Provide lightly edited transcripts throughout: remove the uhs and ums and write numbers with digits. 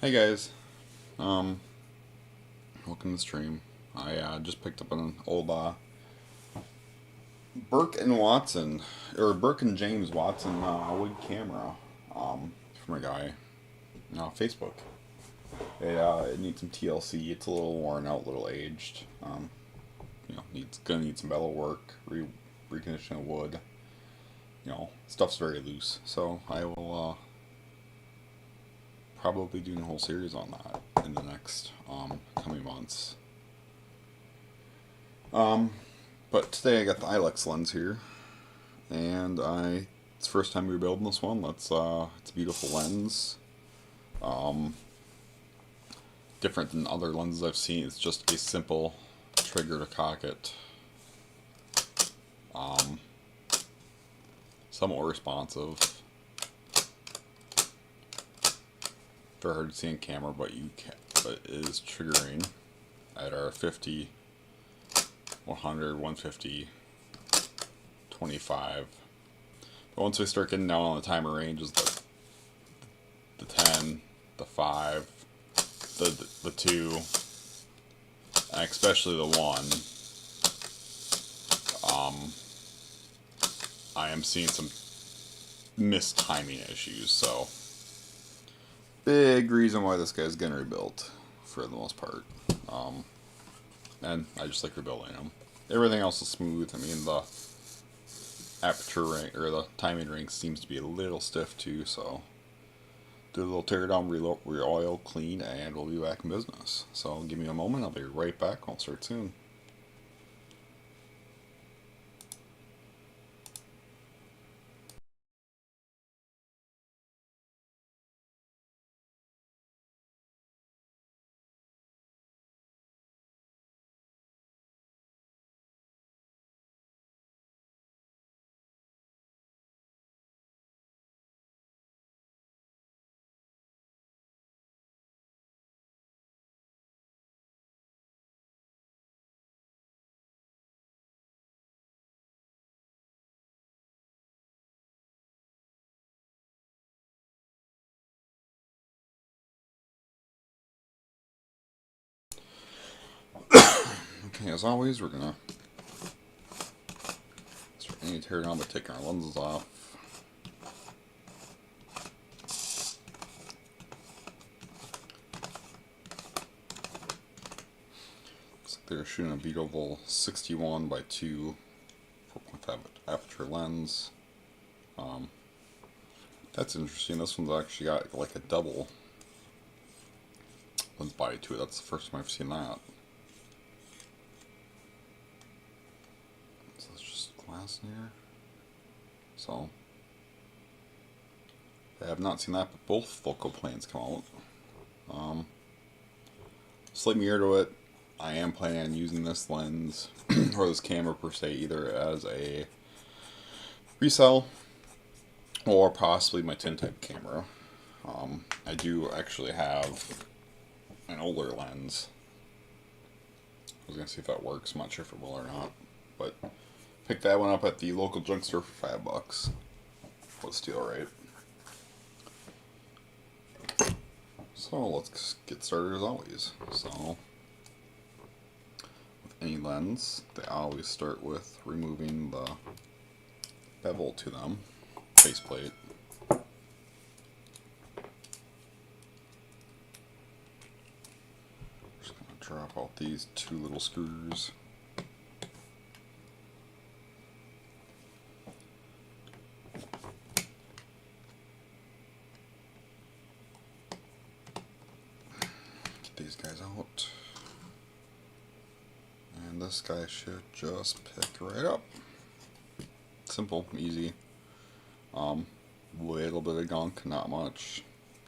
Hey guys, um, welcome to the stream. I just picked up an old Burke and Watson, or Burke and James Watson wood camera from a guy on Facebook. It needs some TLC. It's a little worn out, a little aged. Gonna need some metal work, recondition of wood. Stuff's very loose. So I will probably do a whole series on that in the next coming months. Um, but today I got the ILEX lens here, and it's the first time we're building this one. It's a beautiful lens. Um, Different than other lenses I've seen. It's just a simple trigger to cock it. Um, Somewhat responsive. Very hard to see on camera, but but it is triggering at our 50, 100, 150, 25. But once we start getting down on the timer ranges, the 10, the 5, the 2, and especially the 1, I am seeing some mistiming issues. So big reason why this guy's getting rebuilt for the most part. And I just like rebuilding them. Everything else is smooth. I mean, the aperture ring, or the timing ring, seems to be a little stiff too, so do a little tear down, re-oil, clean, and we'll be back in business. So give me a moment, I'll be right back. I'll start soon. Okay, as always, we're gonna start any tear down by taking our lenses off. Looks like they're shooting a beautiful 61 by 2 4.5 aperture lens. That's interesting. This one's actually got like a double lens body to it. That's the first time I've seen that. So it's just glass in here. So I have not seen that, but both focal planes come out. Slight mirror to it. I am planning on using this lens or this camera per se either as a resell or possibly my tintype camera. I do actually have an older lens. I was gonna see if that works. I'm not sure if it will or not, but picked that one up at the local junk store for $5. What a steal, right? So let's get started as always. So with any lens, they always start with removing the bevel to them, faceplate. Just gonna drop out these 2 little screws. Get these guys out. And this guy should just pick right up. Simple, easy. Little bit of gunk, not much.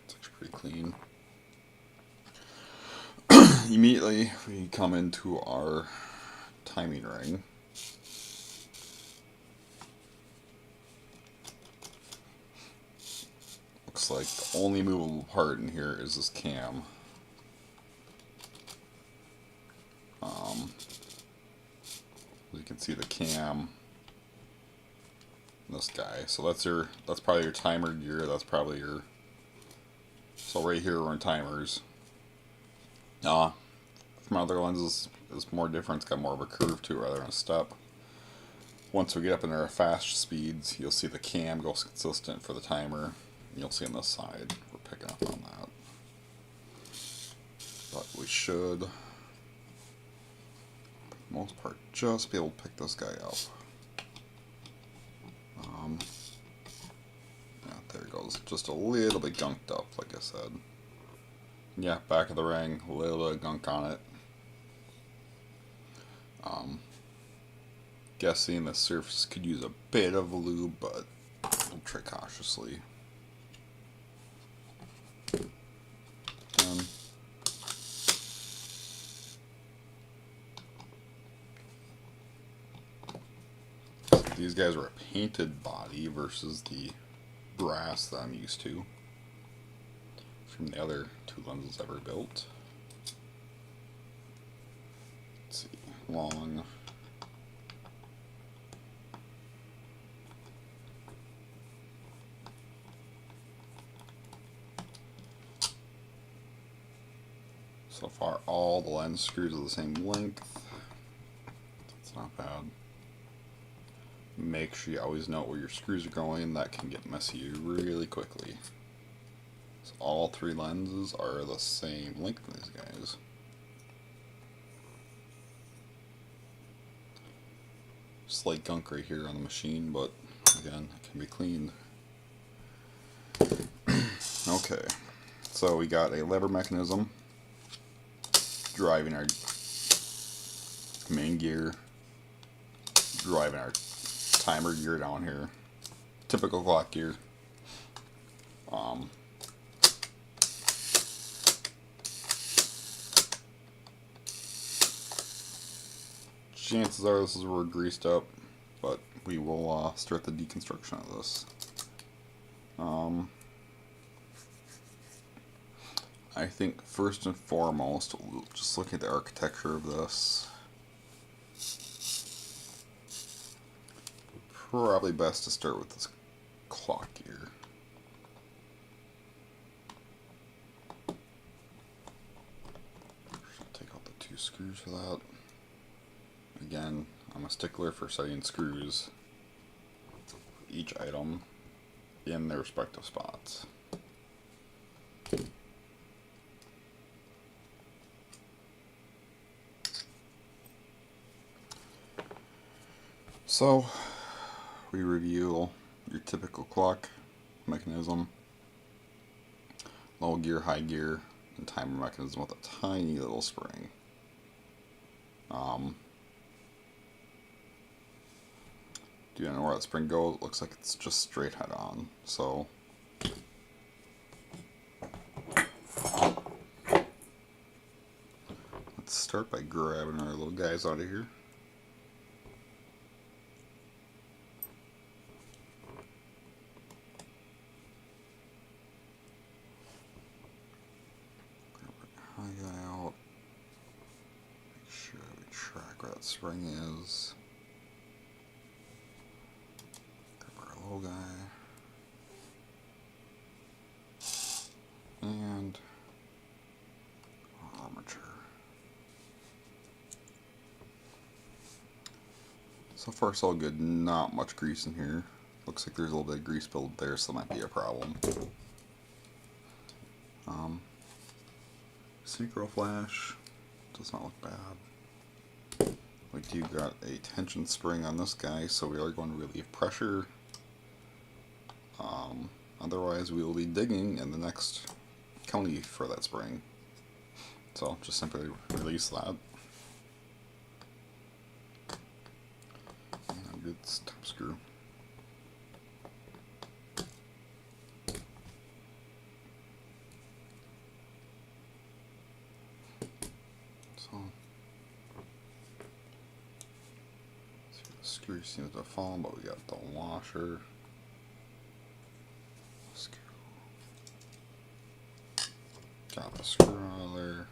It's actually pretty clean. Immediately, we come into our timing ring. Looks like the only movable part in here is this cam. You can see the cam, this guy. So that's probably your timer gear. That's probably your So right here we're in timers. From other lenses, it's more different. It's got more of a curve to it rather than a step. Once we get up into our fast speeds, you'll see the cam goes consistent for the timer. You'll see on this side, we're picking up on that. But we should, for the most part, just be able to pick this guy up. Yeah, there it goes. Just a little bit gunked up, like I said. Yeah, back of the ring, a little bit of gunk on it. Guessing the surface could use a bit of lube, but we'll try cautiously. These guys are a painted body versus the brass that I'm used to from the other two lenses ever built. Let's see, long. So far, all the lens screws are the same length. That's not bad. Make sure you always know where your screws are going. That can get messy really quickly. So all three lenses are the same length in these guys. Slight gunk right here on the machine, but again, it can be cleaned. Okay, so we got a lever mechanism driving our main gear, driving our timer gear down here. Typical clock gear. Chances are this is where we're greased up, but we will start the deconstruction of this. I think first and foremost, we'll just look at the architecture of this. Probably best to start with this clock gear. I'll take out the two screws for that. Again, I'm a stickler for setting screws for each item in their respective spots. So, we review your typical clock mechanism, low gear, high gear, and timer mechanism with a tiny little spring. Do you know where that spring goes? It looks like it's just straight head on. So let's start by grabbing our little guys out of here. Grab our high guy out. Make sure we track where that spring is. Low guy, and armature. So far so good, not much grease in here. Looks like there's a little bit of grease build there, so that might be a problem. Synchro flash, does not look bad. We do got a tension spring on this guy, so we are going to relieve pressure. Otherwise, we will be digging in the next county for that spring. So just simply release that. And a good top screw. So see, the screw seems to have fallen, but we got the washer. Got the screw out of there.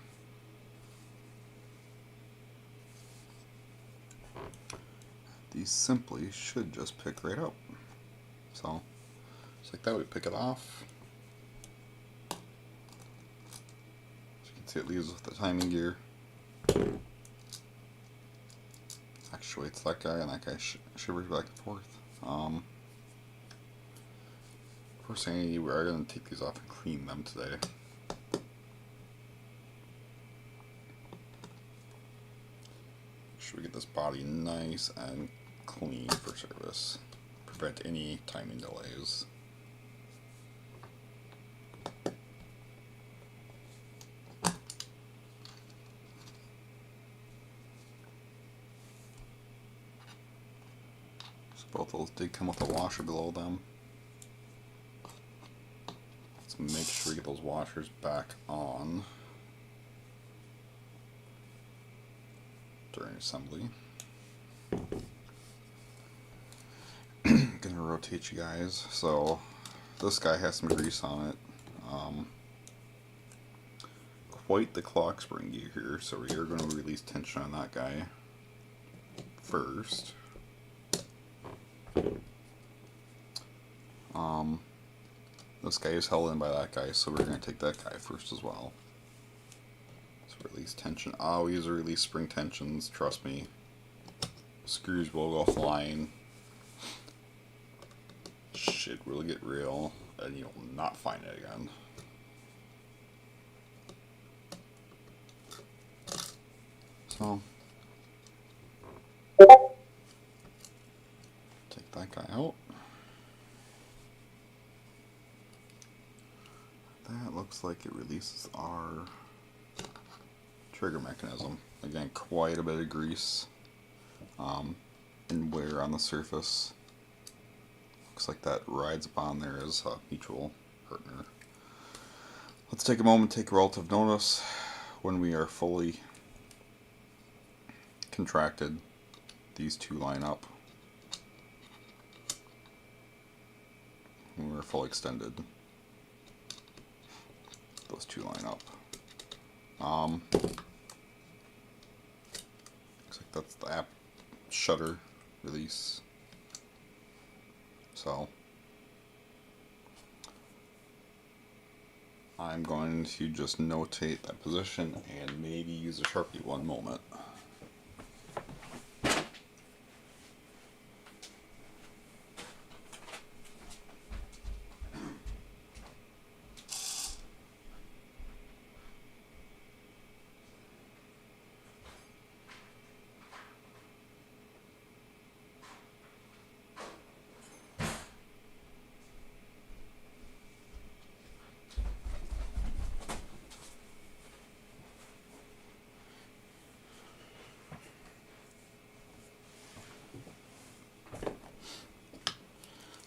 These simply should just pick right up. So, just like that, we pick it off. see it leaves with the timing gear. Actuates that guy, and that guy shivers back and forth. First thing, we are going to take these off and clean them today. Should we get this body nice and clean for service? Prevent any timing delays. So both those did come with a washer below them. Let's make sure we get those washers back on during assembly. Gonna rotate you guys. So this guy has some grease on it. Quite the clock spring gear here, so we are going to release tension on that guy first. This guy is held in by that guy, so we're going to take that guy first as well. So release tension. Always release spring tensions, trust me. Screws will go flying. Shit will get real, and you'll not find it again. So, take that guy out. That looks like it releases our trigger mechanism. Again, quite a bit of grease and wear on the surface. Looks like that rides upon there as a mutual partner. Let's take a moment to take relative notice. When we are fully contracted, these two line up. When we're fully extended, those two line up. Looks like that's the app shutter release. So I'm going to just notate that position and maybe use a Sharpie one moment.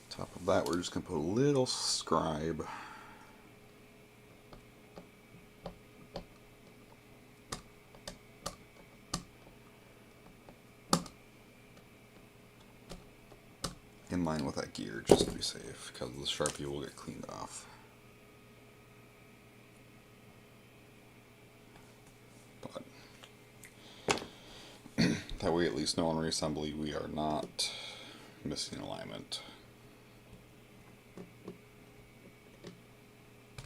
Top of that, we're just going to put a little scribe. In line with that gear, just to be safe, because the Sharpie will get cleaned off. But that way, at least know on reassembly we are not missing alignment.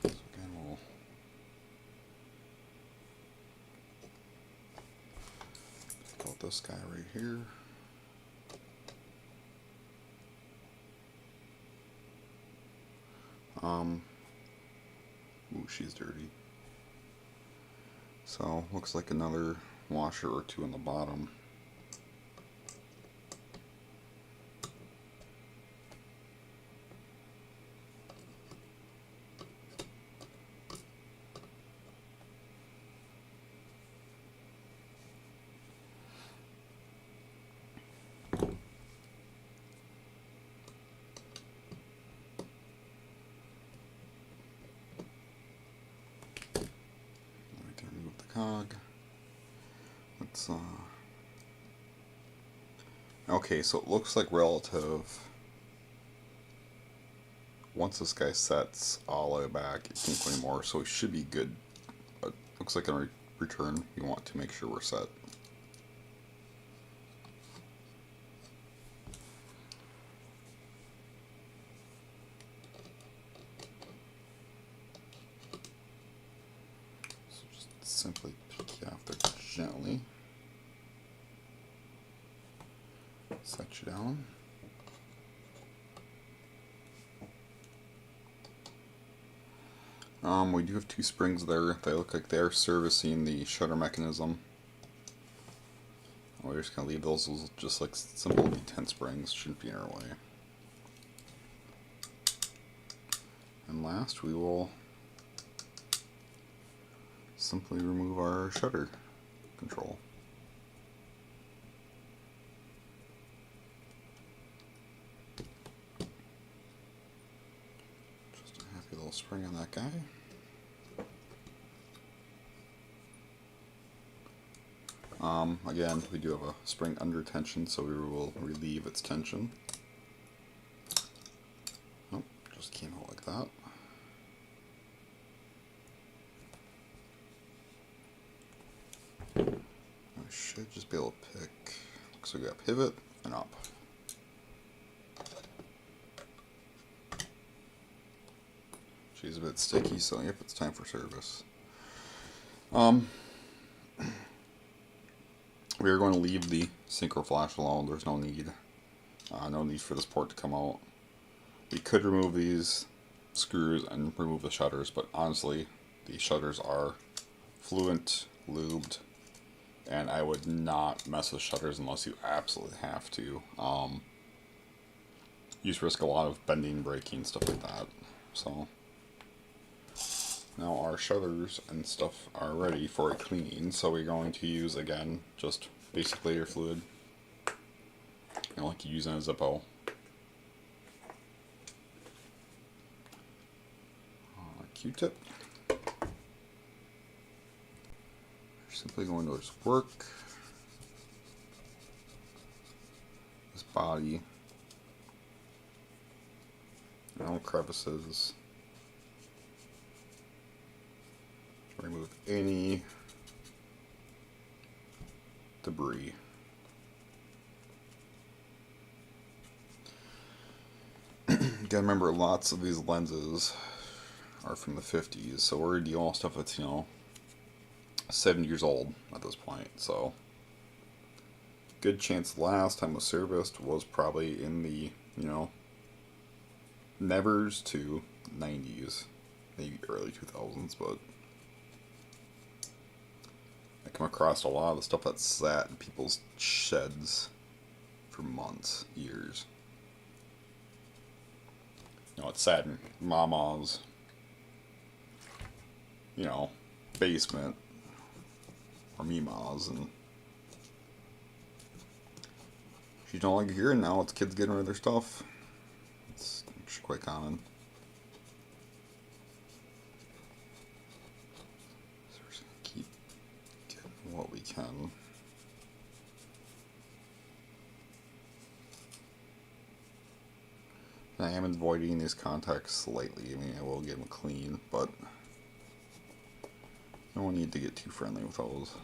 So again, we'll pick out this guy right here. Ooh, she's dirty. So, looks like another washer or two on the bottom. Cog. Let's okay, so it looks like relative. Once this guy sets all the way back, it can't go anymore, so it should be good. But looks like in return, we want to make sure we're set. simply pick you off there gently. Set you down. We do have two springs there. They look like they're servicing the shutter mechanism. We're just going to leave those as just like simple D10 springs. Shouldn't be in our way. And last, we will simply remove our shutter control. Just a happy little spring on that guy. Again, we do have a spring under tension, so we will relieve its tension. Oh, just came out like that. I should just be able to pick. Looks like we got pivot and up. She's a bit sticky, so yep, it's time for service. We are going to leave the synchro flash alone. There's no need for this port to come out. We could remove these screws and remove the shutters, but honestly, the shutters are fluent, lubed, and I would not mess with shutters unless you absolutely have to. You just risk a lot of bending, breaking, stuff like that. So now our shutters and stuff are ready for a cleaning, so we're going to use, again, just basic layer fluid. Like you use in a Zippo. Q-tip. Simply going to just work this body, no crevices. Remove any debris. Gotta remember, lots of these lenses are from the 50s, so we're dealing with stuff that's, 70 years old at this point, so good chance the last time it was serviced was probably in the, nevers to 90s, maybe early 2000s, but I come across a lot of the stuff that sat in people's sheds for months, years. It sat in Mama's, basement, or Mima's, and she's no longer here, and now it's kids getting rid of their stuff. It's actually quite common. So we're just going to keep getting what we can. I am avoiding these contacts slightly. I mean, I will get them clean, but no one need to get too friendly with those.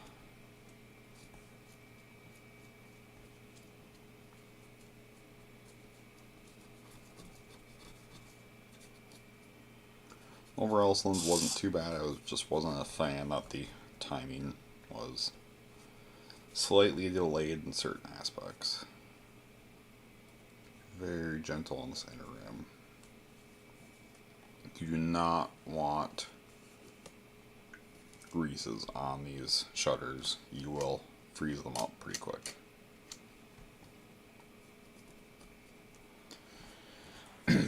Overall, this lens wasn't too bad. I just wasn't a fan that the timing was slightly delayed in certain aspects. Very gentle on this inner rim. You do not want greases on these shutters. You will freeze them up pretty quick.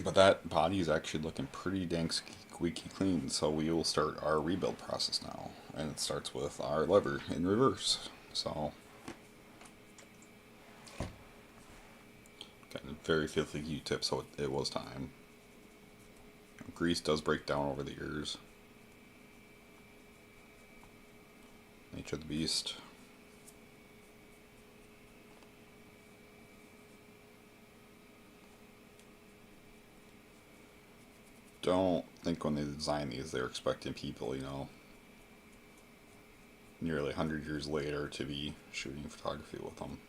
But that body is actually looking pretty dang squeaky clean, so we will start our rebuild process now. And it starts with our lever in reverse. So got a very filthy Q-tip, so it was time. Grease does break down over the ears. Nature of the beast. Don't think when they designed these they were expecting people, nearly 100 years later to be shooting photography with them.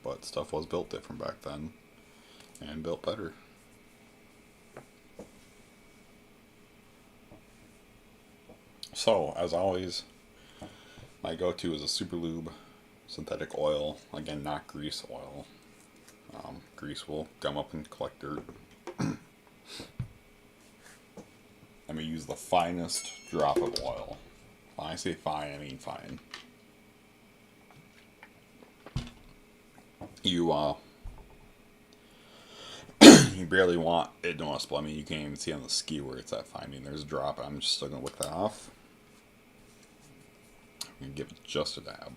But stuff was built different back then, and built better. So, as always, my go-to is a super lube synthetic oil. Again, not grease oil. Grease will gum up and collect dirt. I'm going to use the finest drop of oil. When I say fine, I mean fine. You you barely want it noticeable. I mean, you can't even see on the ski where it's that fine. I mean, there's a drop. I'm just still going to wick that off. I'm going to give it just a dab.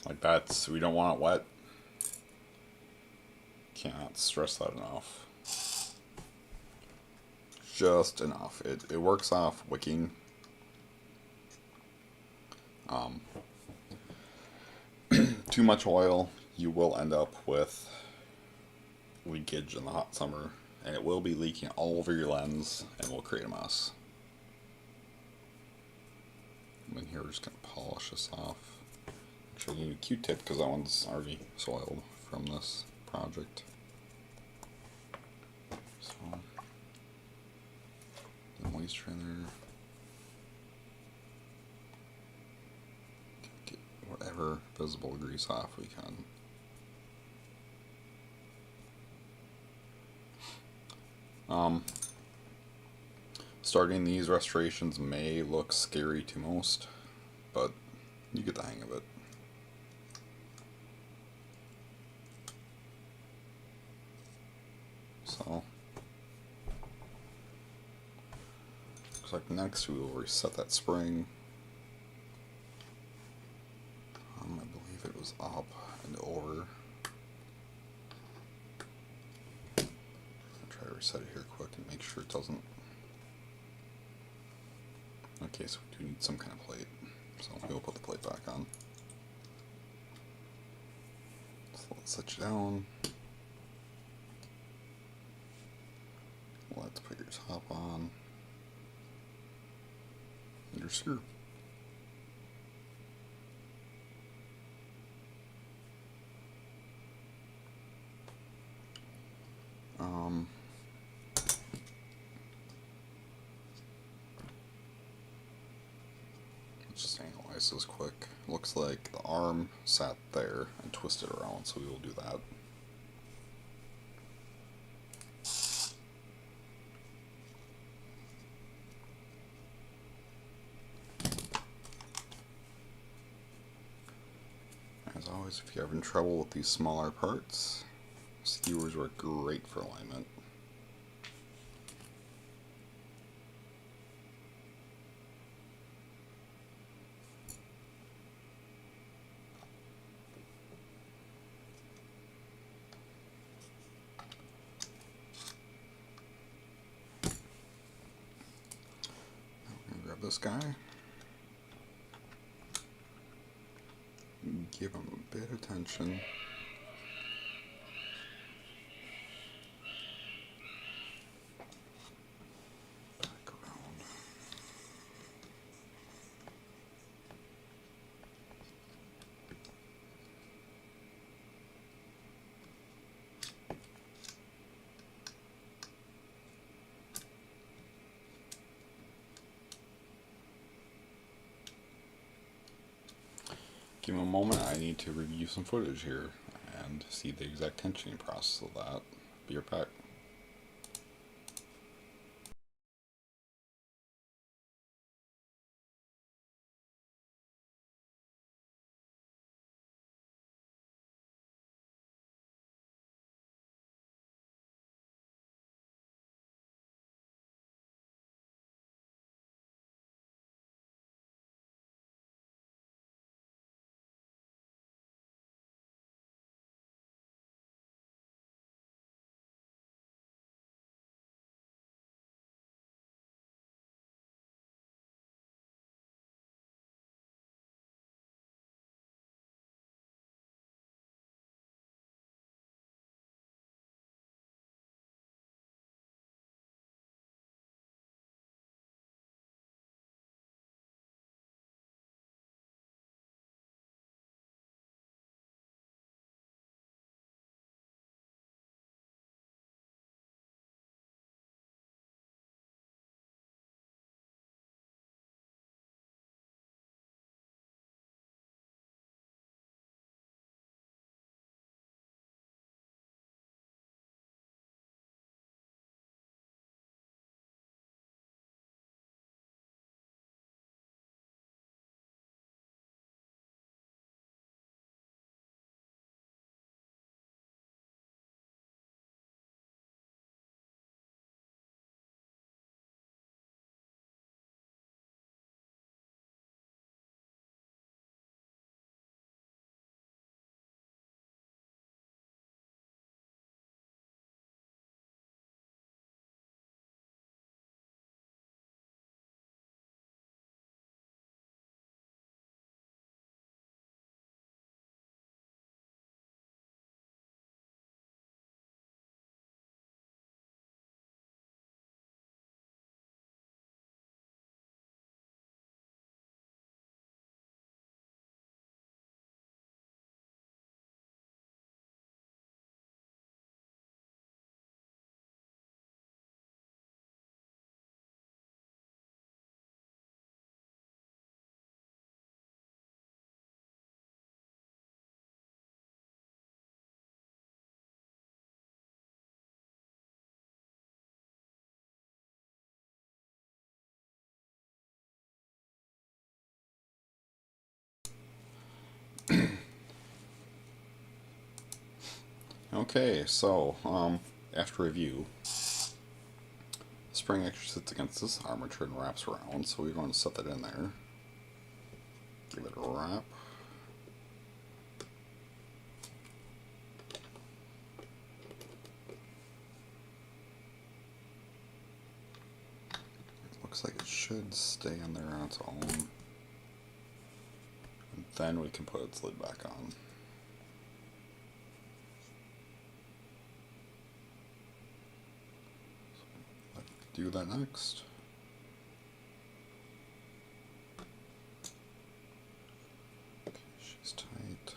Like that's, we don't want it wet. Cannot stress that enough. Just enough. It works off wicking. Too much oil, you will end up with leakage in the hot summer, and it will be leaking all over your lens and will create a mess. And then here we're just going to polish this off. Actually, you need a Q-tip because that one's already soiled from this project. So, the moisture in there. Get whatever visible grease off we can. Starting these restorations may look scary to most, but you get the hang of it. So, looks like next we will reset that spring. I believe it was up and over. I'll try to reset it here quick and make sure it doesn't. Okay, so we do need some kind of plate, so we'll put the plate back on. So let's set you down. Let's put your top on. And your screw. Let's just analyze this quick. Looks like the arm sat there and twisted around, so we will do that. As always, if you're having trouble with these smaller parts, skewers work great for alignment. Now we're going to grab this guy. Give him a bit of tension. Back around. Give him a moment. I need to review some footage here and see the exact tensioning process of that. Be right back. Okay, so, after review, the spring actually sits against this armature and wraps around, so we're going to set that in there. Give it a wrap. Looks like it should stay in there on its own. And then we can put its lid back on. Do that next. Okay, she's tight.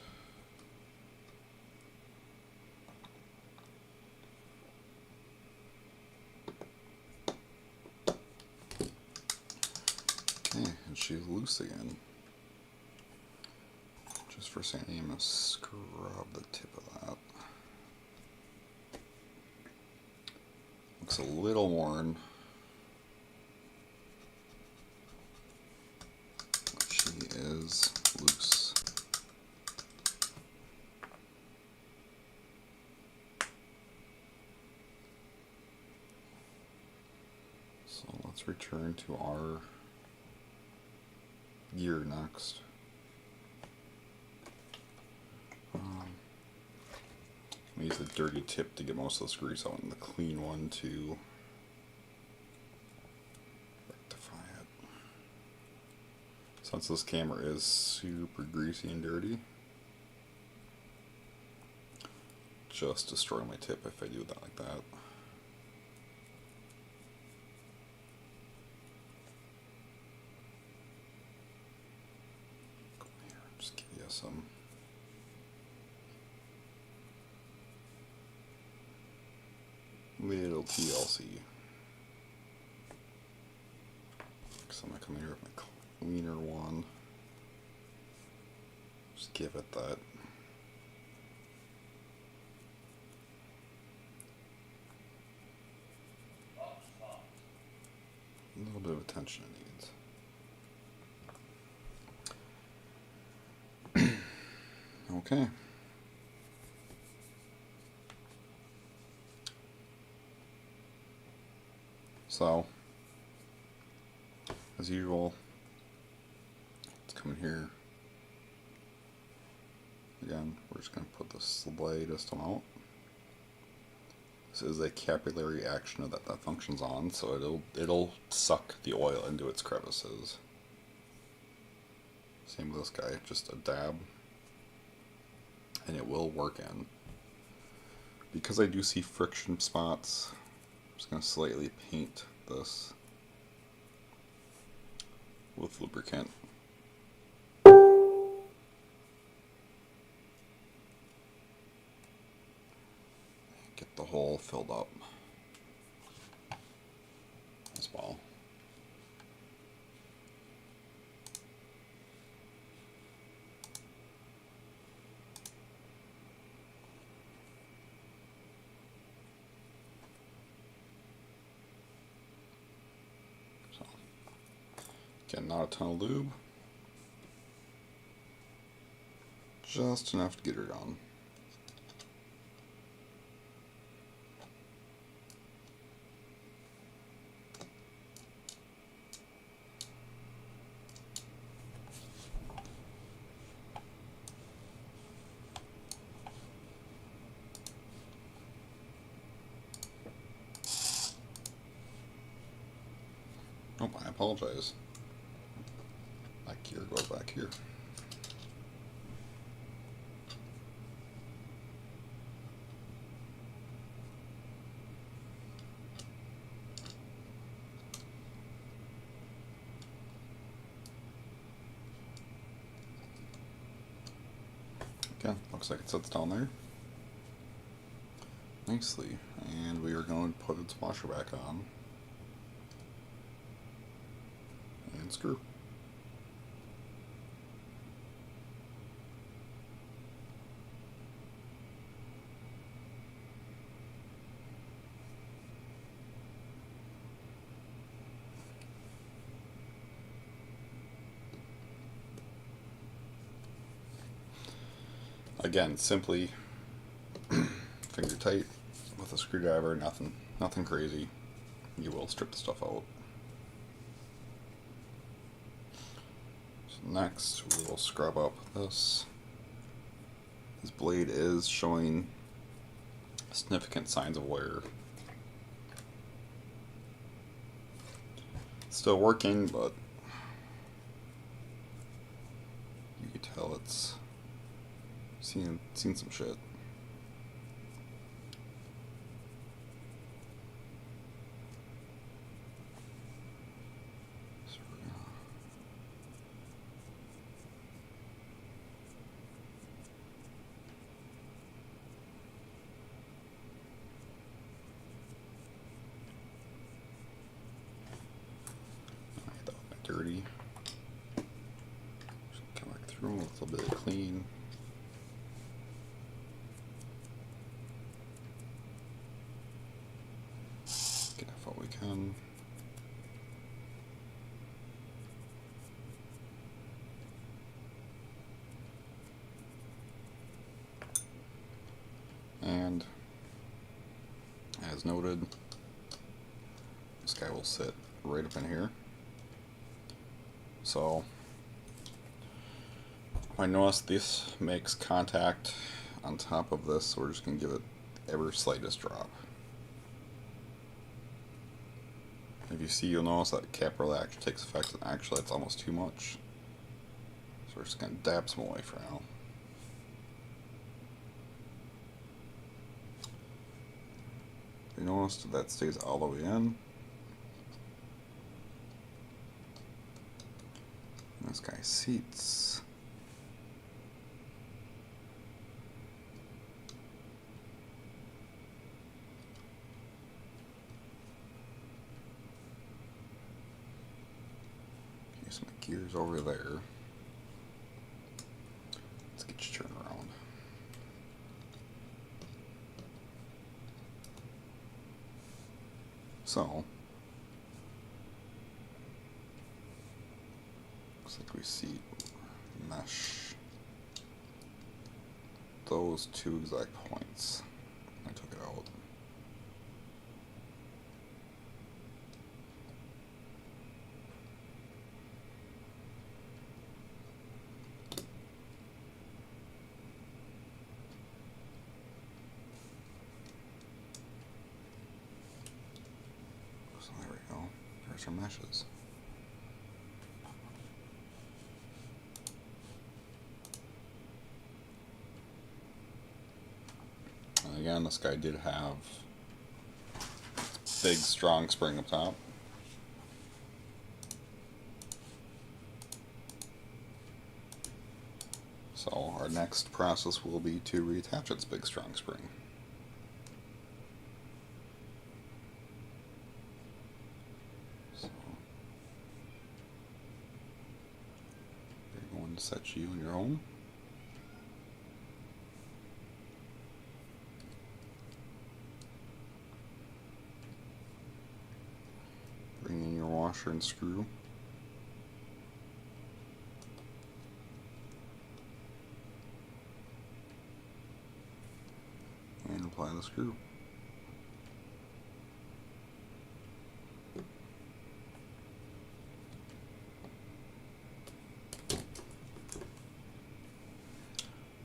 Okay, and she's loose again. Just for sanity, I'm going to scrub the tip of that. Looks a little worn. She is loose. So let's return to our gear next. Use the dirty tip to get most of this grease out and the clean one to rectify it. Since this camera is super greasy and dirty, just destroy my tip if I do that like that. Go here, just give you some. Little TLC. So I'm gonna come here with my cleaner one. Just give it that. A little bit of attention it needs. Okay. So, as usual, let's come in here. Again, we're just going to put the slightest amount. This is a capillary action that functions on, so it'll suck the oil into its crevices. Same with this guy, just a dab, and it will work in. Because I do see friction spots, I'm just going to slightly paint this with lubricant. Get the hole filled up as well. Again, not a ton of lube, just enough to get her done. Oh, I apologize. That gear goes back here. Okay, looks like it sits down there nicely, and we are going to put its washer back on and screw. Again, simply finger tight with a screwdriver, nothing crazy. You will strip the stuff out. So next, we will scrub up this. This blade is showing significant signs of wear. Still working, but you can tell it's seen some shit. Dirty. Just come back through with a little bit of clean. Get off what we can. And as noted, this guy will sit right up in here. So I noticed this makes contact on top of this, so we're just going to give it ever slightest drop. If you see, you'll notice that cap really actually takes effect, and actually it's almost too much. So we're just going to dab some away for now. You notice that stays all the way in. This guy seats. Here's my gears over there. Let's get you turned around. So looks like we see mesh those two exact points. I took it out. So there we go. There's our meshes. Again, this guy did have big, strong spring up top. So our next process will be to reattach its big, strong spring. So we're going to set you in your home. Bring in your washer and screw. And apply the screw.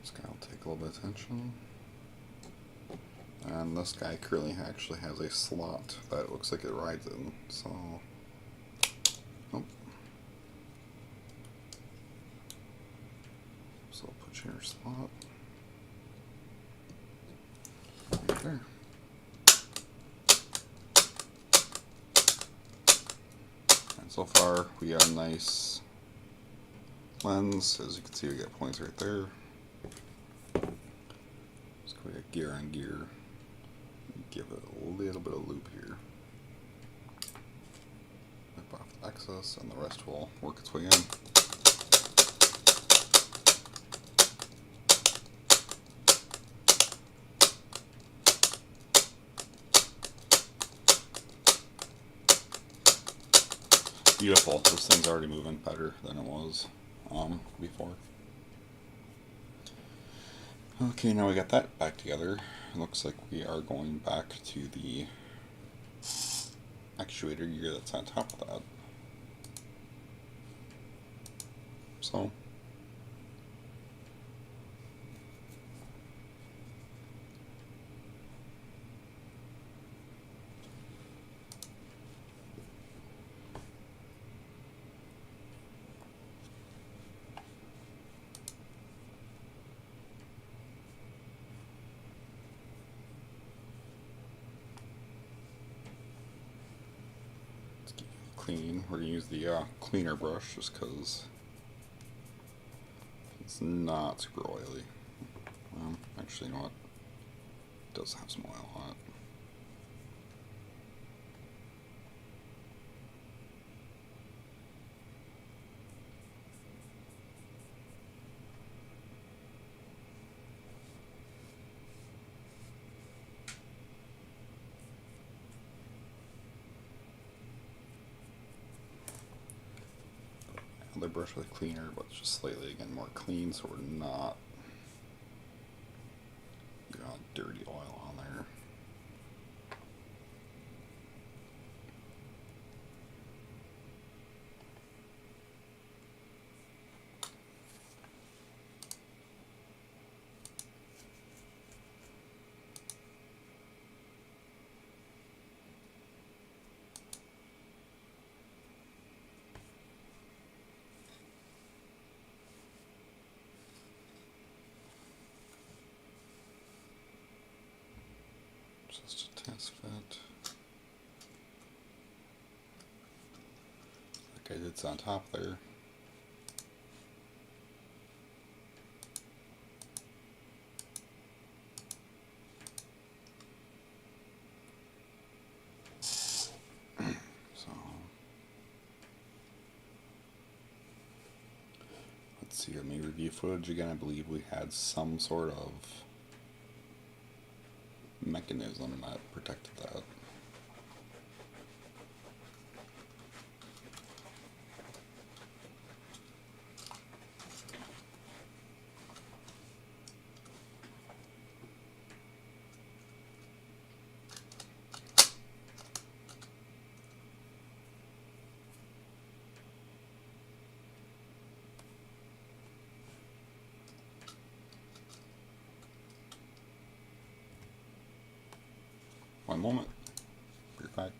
This guy will take a little bit of tension. And this guy currently actually has a slot that looks like it rides in, so nope. So I'll put you in your slot. Right there. And so far we got a nice lens. As you can see, we got points right there. So we got gear on gear. Give it a little bit of loop here. Wipe off the excess, and the rest will work its way in. Beautiful. This thing's already moving better than it was before. Okay, now we got that back together. It looks like we are going back to the actuator gear that's on top of that. So, clean. We're going to use the cleaner brush just because it's not super oily. Actually, you know what? It does have some oil on it. Another brush with cleaner, but just slightly again more clean, so we're not got dirty oil on there. Just a test fit. Like I did on top there. So let's see, let me review footage again. I believe we had some sort of mechanism that protected that. One moment. Be right back.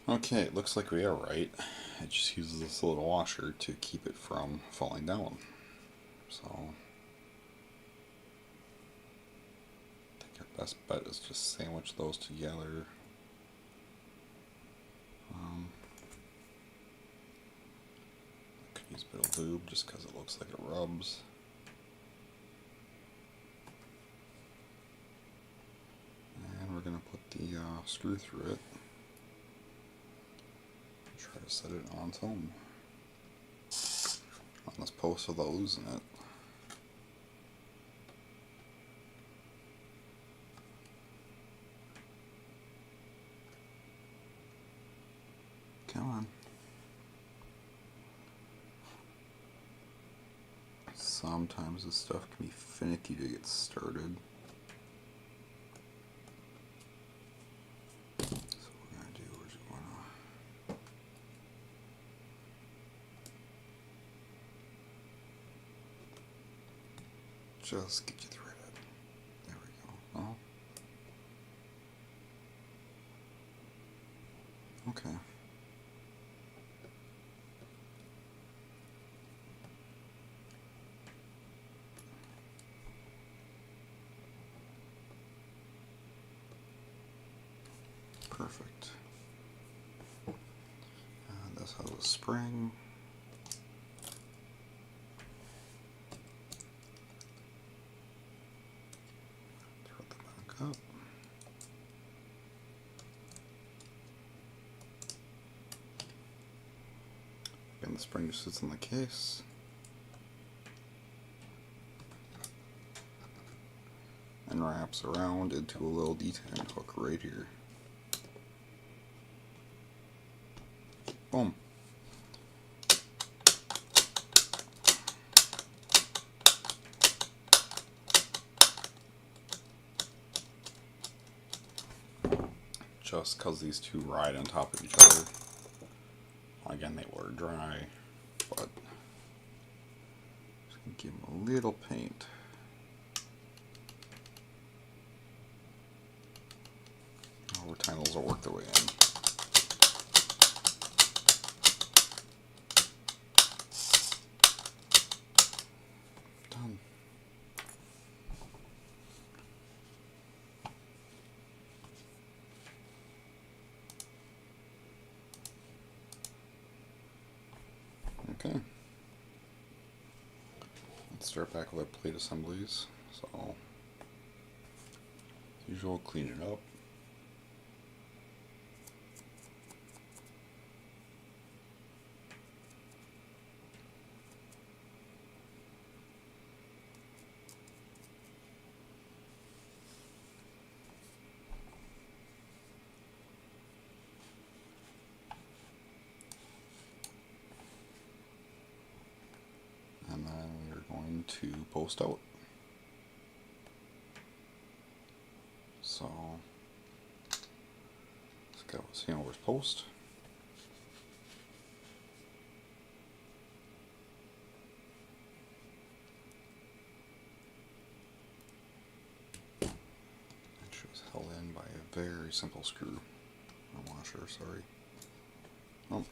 Okay, it looks like we are right. It just uses this little washer to keep it from falling down. So, I think our best bet is just sandwich those together. I could use a bit of lube just because it looks like it rubs. And we're going to put the screw through it. Try to set it on some. On this post with those in it. Come on. Sometimes this stuff can be finicky to get started. So what we're going to do is we want to just get you threaded. There we go. Oh. Okay. Perfect. And this has a spring. Throw it back up. And the spring just sits in the case. And wraps around into a little detent hook right here. Boom. Just because these two ride on top of each other. Again, they were dry, but just gonna give them a little paint. Over time, those will work their way in. Done. Okay. Let's start back with our plate assemblies. So, as usual, clean it up. And then we're going to post out. So, let's go see over post. Which was held in by a very simple screw. Or washer, sorry. Oh.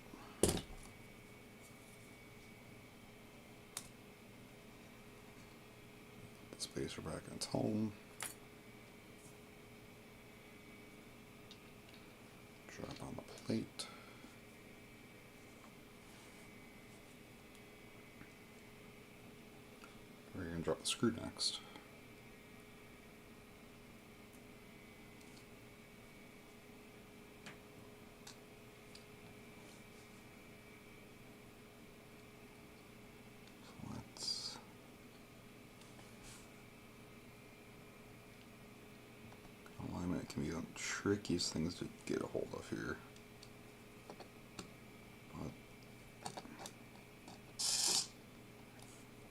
The spacer back in its home. Drop on the plate. We're going to drop the screw next. So let's alignment can be the trickiest things to get a hold of here.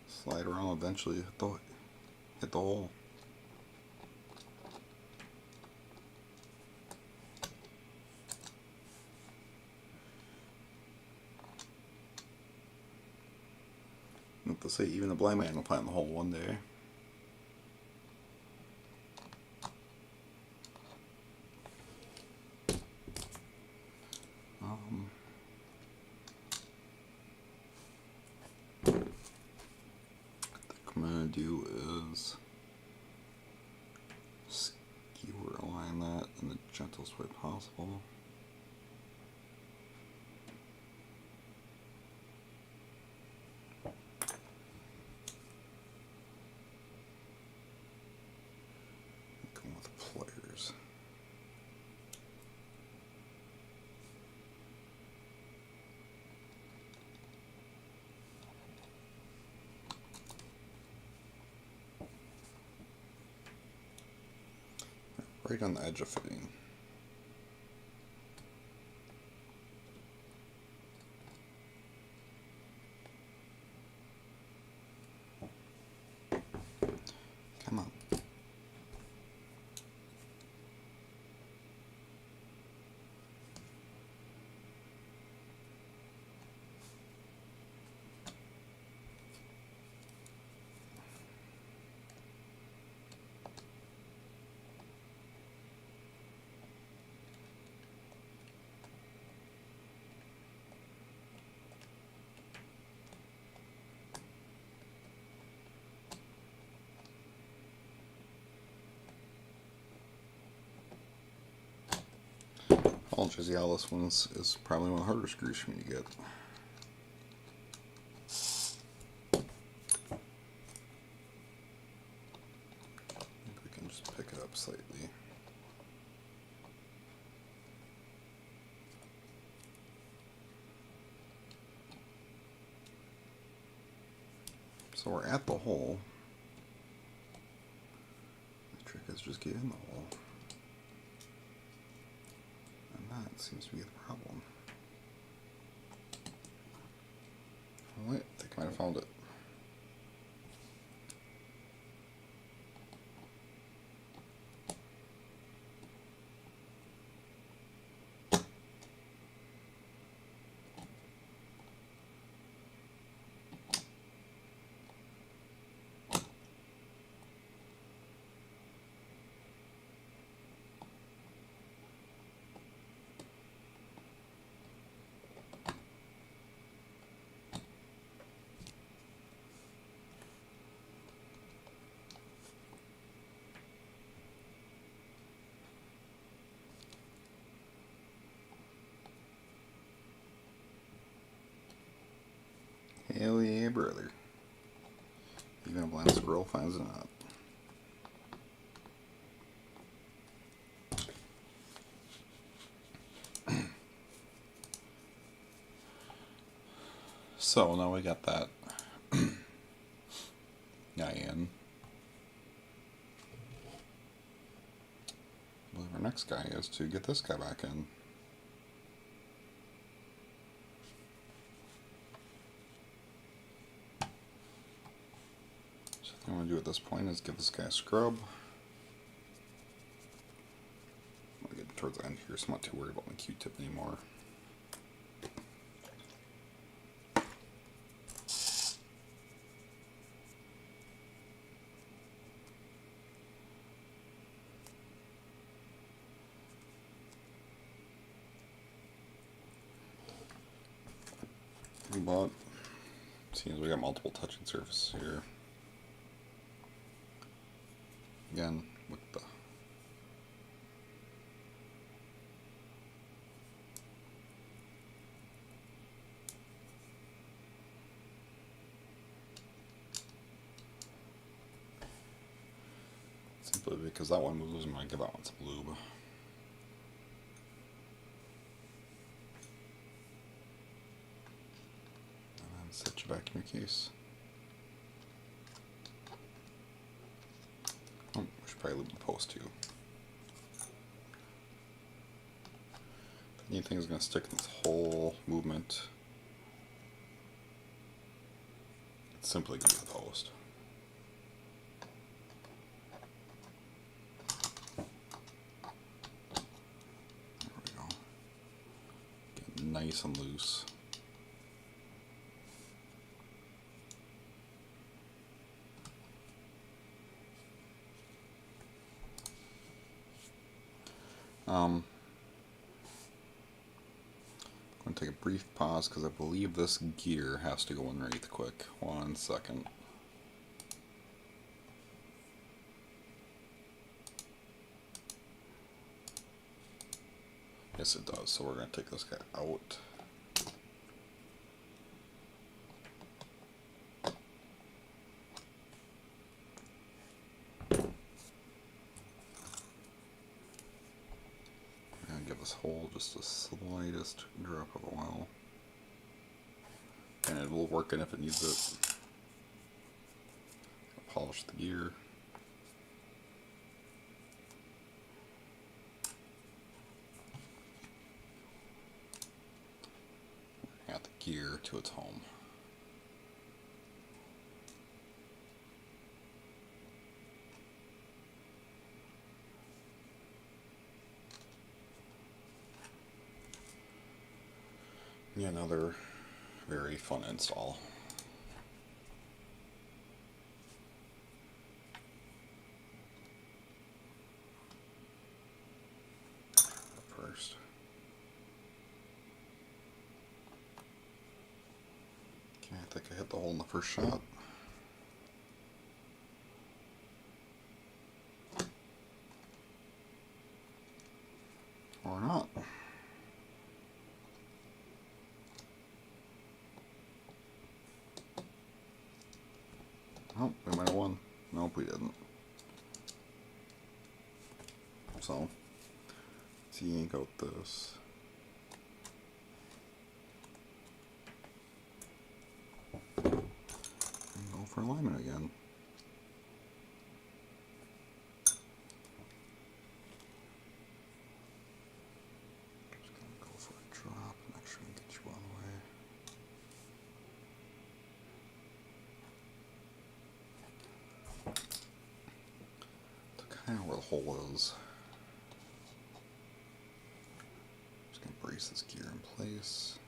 Slide around, eventually hit the hole. Not to say even the blind man will find the hole one day. do is skewer align that in the gentlest way possible. Going with pliers. Right on the edge of fitting. Come on. Apologies, yeah, this one is probably one of the harder screws for me to get. Maybe we can just pick it up slightly. So we're at the hole. The trick is just get in the hole. That seems to be the problem. Oh wait, I think I might have found it. Hell yeah, brother. Even a blind squirrel finds a knot. So now we got that guy in. I believe our next guy is to get this guy back in. So the thing I'm going to do at this point is give this guy a scrub. I'm going to get towards the end here, so I'm not too worried about my Q-tip anymore. But seeing as we got multiple touching surfaces here, again with the simply because that one moves, I'm going to give that one some lube. Set you back in your case. Oh, we should probably lube the post too. The neat thing is going to stick in this whole movement. It's simply going to be the post. There we go. Get nice and loose. I'm going to take a brief pause because I believe this gear has to go underneath quick. 1 second. Yes, it does. So we're going to take this guy out. And give this hole just the slightest drop of oil. And it will work in if it needs it. Polish the gear. Got the gear to its home. Yeah, another very fun install. First. Okay, I think I hit the hole in the first shot. Or not. Oh, we might have won. Nope, we didn't. So, let's yank out this. And go for alignment again. Just gonna go for a drop, make sure we get you out of the way. Kind of where the hole is. Just gonna brace this gear in place.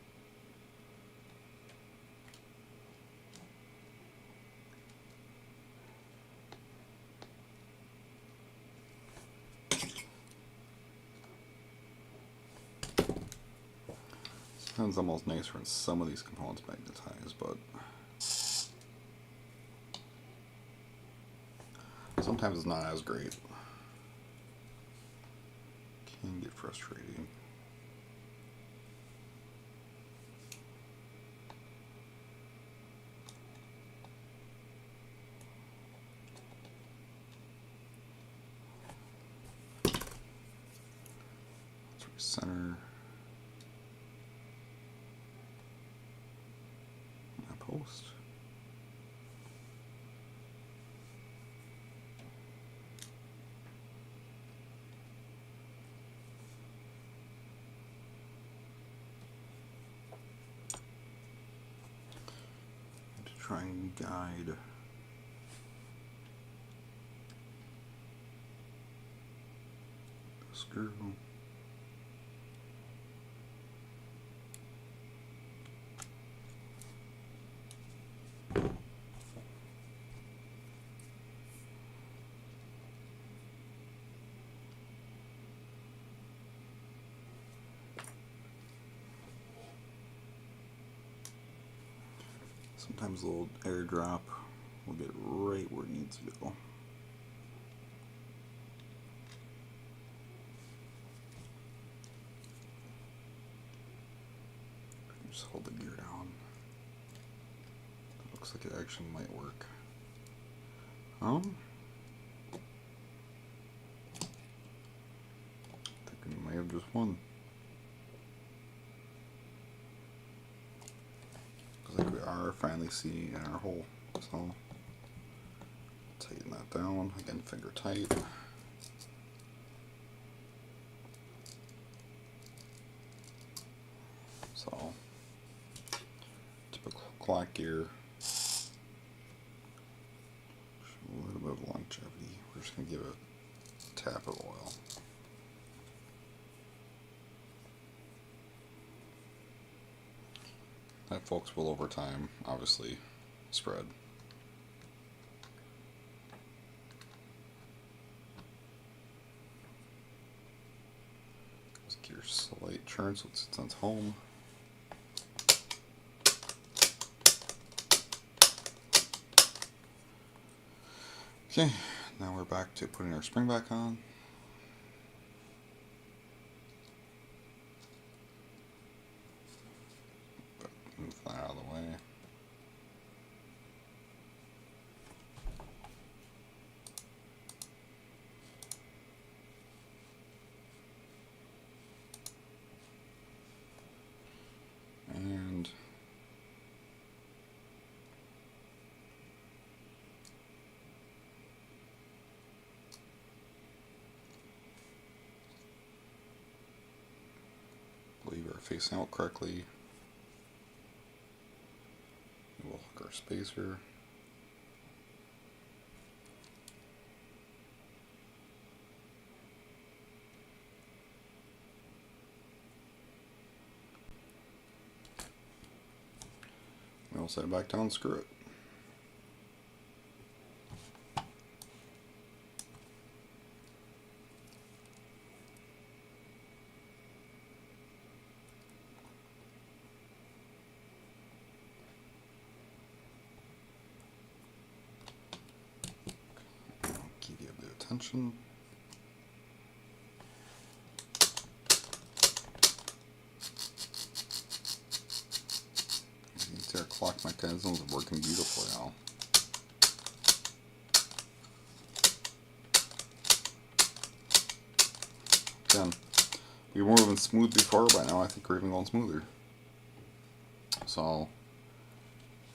Sounds almost nicer when some of these components magnetize, but sometimes it's not as great. Can get frustrating. Let's recenter. That post. Try and guide the screw. Sometimes a little air drop will get right where it needs to go. Just hold the gear down. That looks like it actually might work. I think we might have just won. Looks like we are finally seeing in our hole. So tighten that down. Again, finger tight. So typical clock gear. A little bit of longevity. We're just going to give it a tap of oil. That, folks, will over time obviously spread. This gear slight turn so it sits on its home. Okay, now we're back to putting our spring back on. And believe we're facing out correctly. We'll hook our spacer. We'll set it back down and screw it. Give you a bit of tension. You can see our clock mechanisms are working beautifully now. Again, we were moving smooth before, but now I think we're even going smoother. So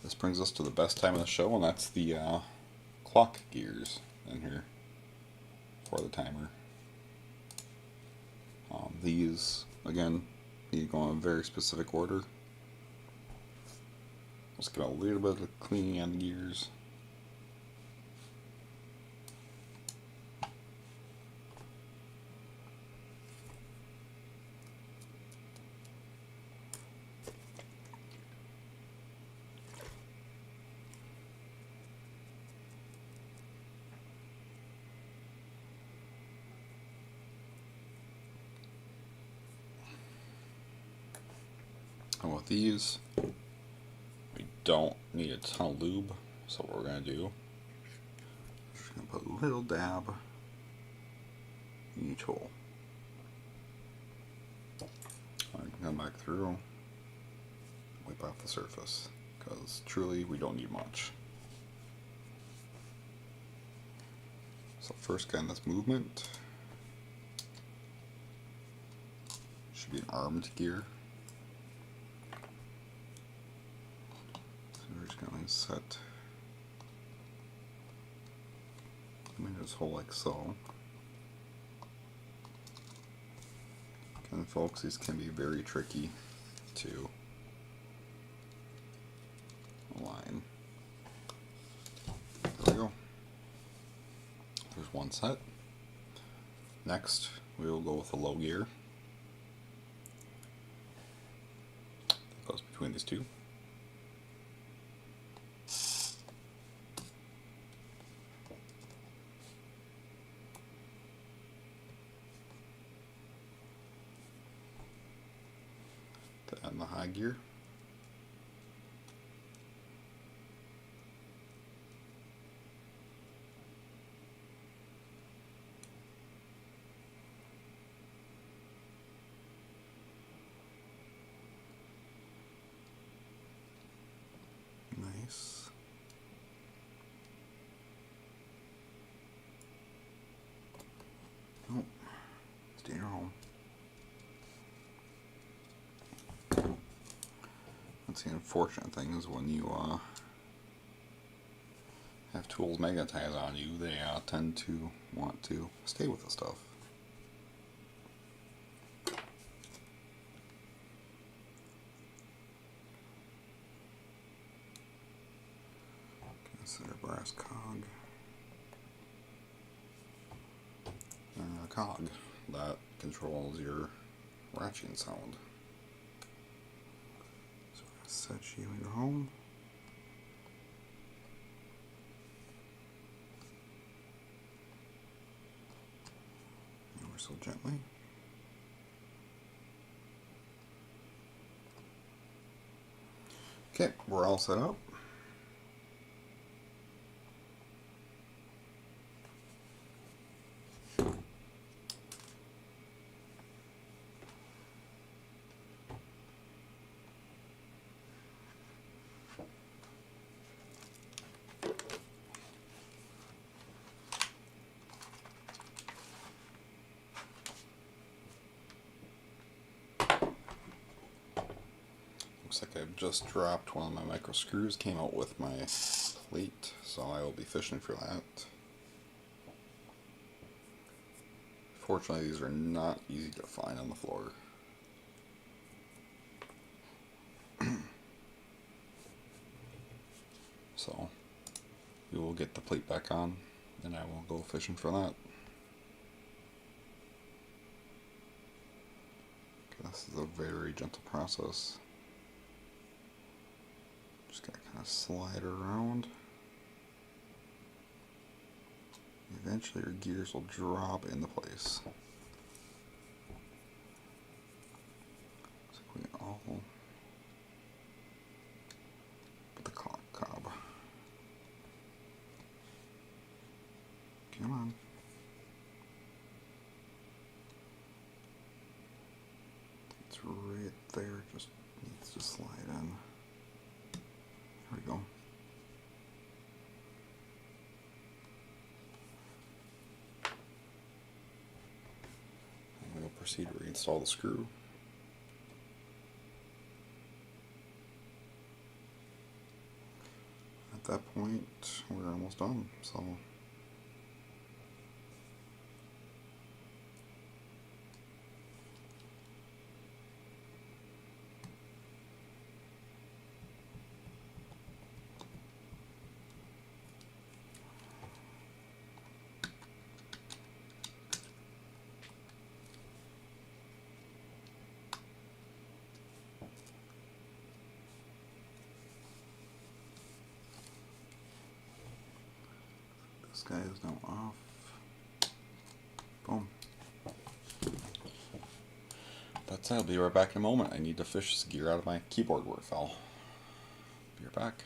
this brings us to the best time of the show, and that's the clock gears in here for the timer. These, again, need to go in a very specific order. Let's get a little bit of cleaning on the gears. And with these, we don't need a ton of lube, so what we're going to do, we're just going to put a little dab in each hole. I can come back through, wipe off the surface, because truly we don't need much. So first getting this movement, should be an armed gear. We're just going to set them in this hole like so. Again, folks, these can be very tricky to align. There we go. There's one set. Next, we will go with the low gear. That goes between these two. And the high gear. Nice. Oh, stay in your home. That's the unfortunate thing is when you have tools magnetized on you, they tend to want to stay with the stuff. Consider brass cog. And a cog that controls your ratcheting sound. Set you in your home. Ever so gently. Okay, we're all set up. Looks like I've just dropped one of my micro screws, came out with my plate, so I will be fishing for that. Fortunately, these are not easy to find on the floor. So, we will get the plate back on, and I will go fishing for that. This is a very gentle process. Just gotta kind of slide around. Eventually your gears will drop into place. So we all put the cob. Come on. It's right there, just needs to slide in. There we go. And we'll proceed to reinstall the screw. At that point, we're almost done. So this guy is now off. Boom. That's it. I'll be right back in a moment. I need to fish this gear out of my keyboard where it fell. Be right back.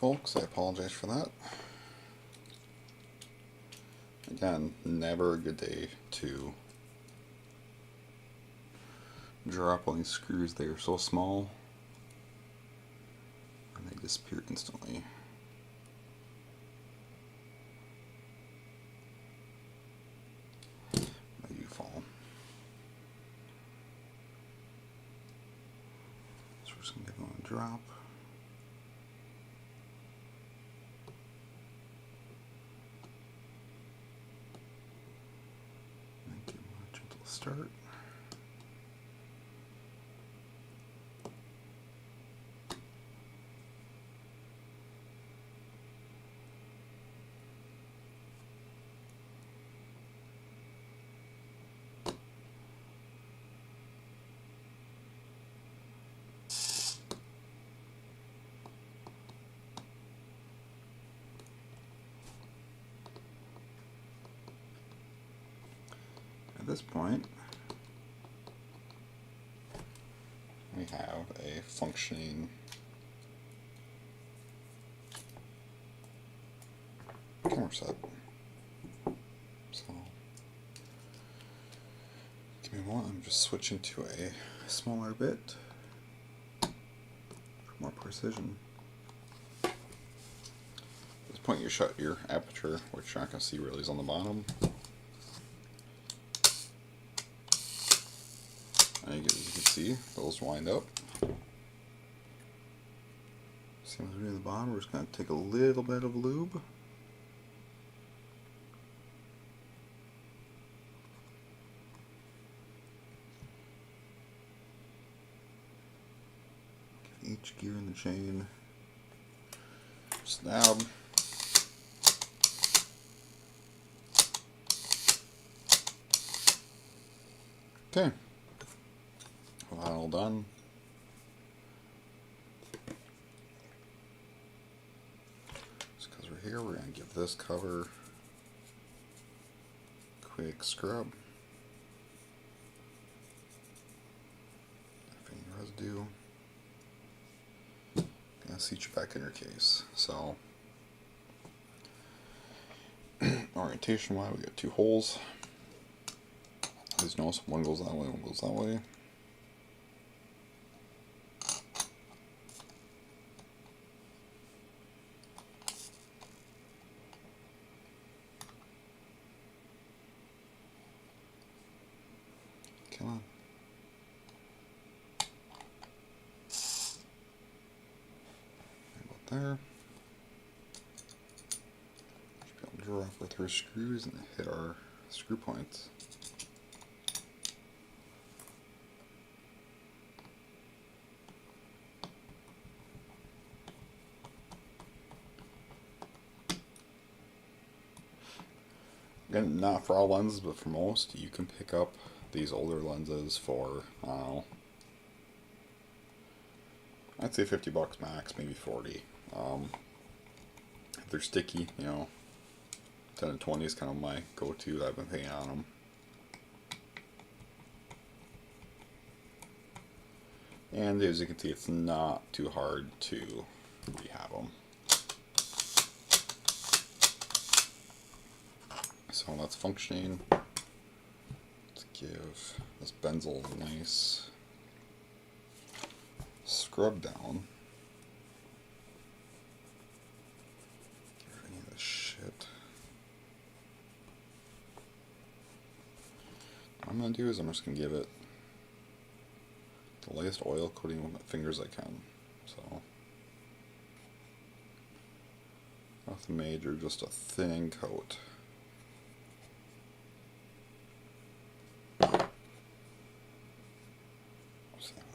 folks. I apologize for that. Again, never a good day to drop all these screws. They are so small and they disappear instantly. They do fall. So we're just going to give them a drop. And give them a gentle start. At this point, we have a functioning camera set. So, give me one. I'm just switching to a smaller bit for more precision. At this point, you shut your aperture, which you're not going to see really is on the bottom. And as you can see, those wind up. Same as we do at the bottom, we're just going to take a little bit of lube. Give each gear in the chain snap. Okay. Well, that all done. Just because we're here, we're going to give this cover a quick scrub. If any residue, gonna seat you back in your case. So, orientation wise, we got two holes. As you notice, one goes that way, one goes that way. Come on. About there. Should be able to drop our three screws and hit our screw points. Again, not for all lenses, but for most, you can pick up these older lenses for, I don't know, I'd say $50 max, maybe 40. If they're sticky, you know, 10 and 20 is kind of my go-to that I've been paying on them. And as you can see, it's not too hard to rehab them. So that's functioning. Let's give this benzyl a nice scrub down. Get rid of any of this shit. What I'm going to do is I'm just going to give it the lightest oil coating with my fingers I can. So, nothing major, just a thin coat.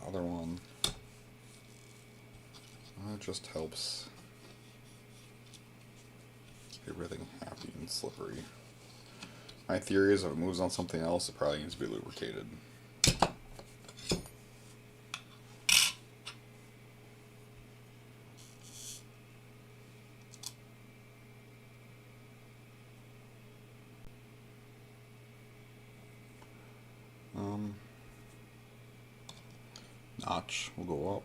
Other one. That just helps keep everything happy and slippery. My theory is if it moves on something else, it probably needs to be lubricated. Notch will go up.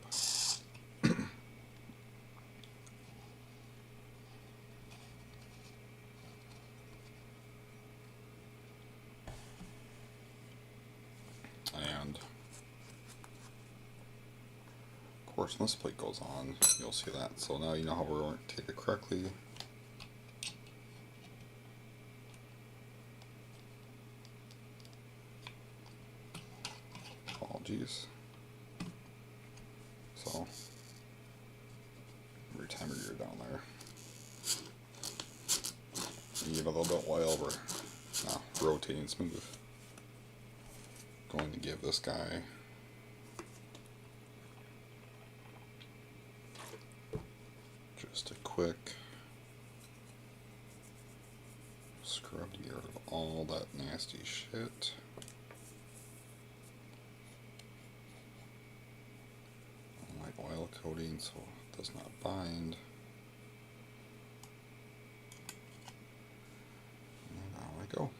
And of course, when this plate goes on, you'll see that. So now you know how we're going to take it correctly. Apologies. So every time you're down there, you give it a little bit while we're rotating smooth. Going to give this guy just a quick scrub to get rid of all that nasty shit. Oil coating so it does not bind. And out I go.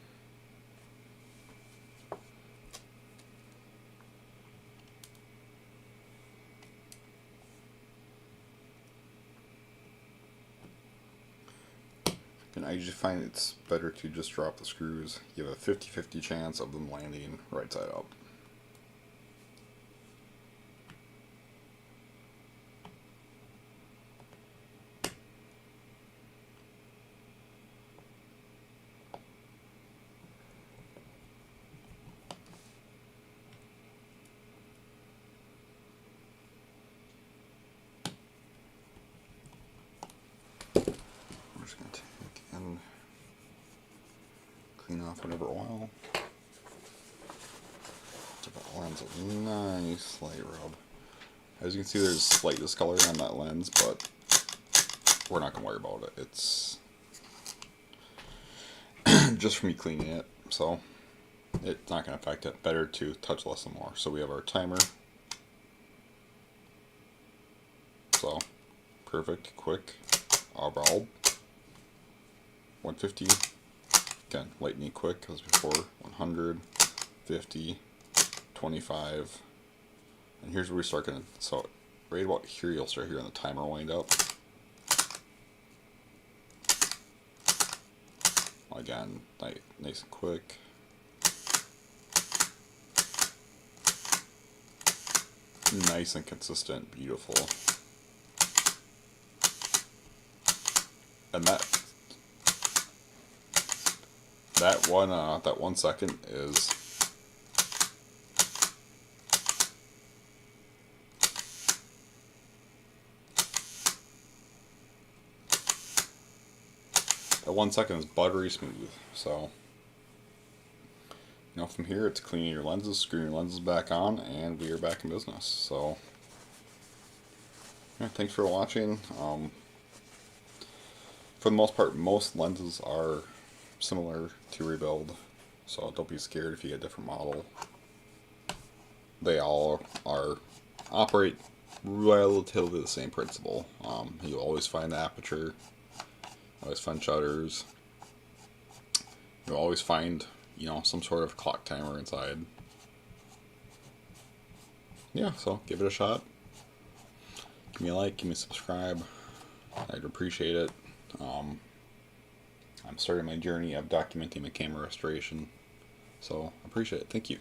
And I usually find it's better to just drop the screws. You have a 50-50 chance of them landing right side up. Just going to take and clean off whatever oil. Give that lens a nice light rub. As you can see, there's slight discoloring on that lens, but we're not going to worry about it. It's just for me cleaning it, so it's not going to affect it. Better to touch less and more. So we have our timer. So perfect, quick, bulb. 150, again, lightning quick as before, 100, 50, 25, and here's where we start going to, so right about here you'll start hearing the timer wind up. Again, nice and quick. Nice and consistent, beautiful. And that 1 second is buttery smooth. So from here it's cleaning your lenses, screwing your lenses back on, and we are back in business. So yeah, thanks for watching. For the most part, most lenses are similar to rebuild, so don't be scared if you get a different model. They all operate relatively the same principle. You'll always find the aperture, always find shutters. You'll always find some sort of clock timer inside. Yeah, so give it a shot. Give me a like, give me a subscribe. I'd appreciate it. I'm starting my journey of documenting my camera restoration, so I appreciate it. Thank you.